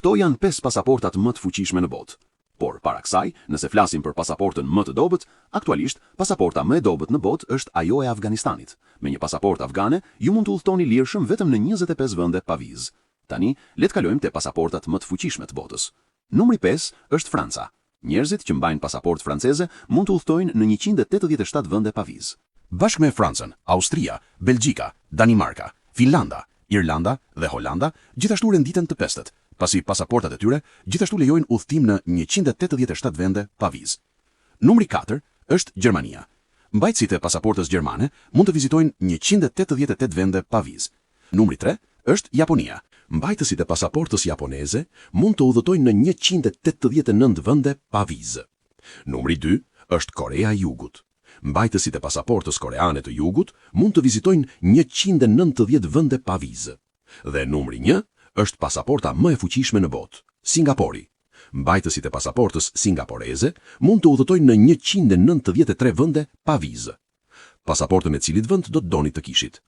Këto janë 5 pasaportat më të fuqishme në botë. Por, para kësaj, nëse flasim për pasaportën më të dobët, aktualisht, pasaporta më e dobët në botë është ajo e Afganistanit. Me një pasaportë afgane, ju mund të udhtoni lirshëm vetëm në 25 vende pa vizë. Tani, le të kalojmë te pasaportat më të fuqishme të botës. Numri 5 është Franca. Njerëzit që mbajnë pasaportë franceze mund të udhtojnë në 187 vende pa vizë. Bashkë me Francën, Austria, Belgjika, Danimarka, Finlanda, Irlanda dhe Holanda gjithashtu renditen të pestët, pasi pasaportat e tyre gjithashtu lejojnë udhtim në 187 vende pa vizë. Numri 4 është Gjermania. Mbajtësit e pasaportës gjermane mund të vizitojnë 188 vende pa vizë. Numri 3 është Japonia. Mbajtësit e pasaportës japoneze mund të udhëtojnë në 189 vende pa vizë. Numri 2 është Korea e Jugut. Mbajtësit e pasaportës koreane të Jugut mund të vizitojnë 190 vende pa vizë. Dhe numri 1 është pasaporta më e fuqishme në botë, Singapori. Mbajtësit e pasaportës singaporeze mund të udhëtojnë në 193 vende pa vizë. Pasaportën e cilit vend do të doni të kishit?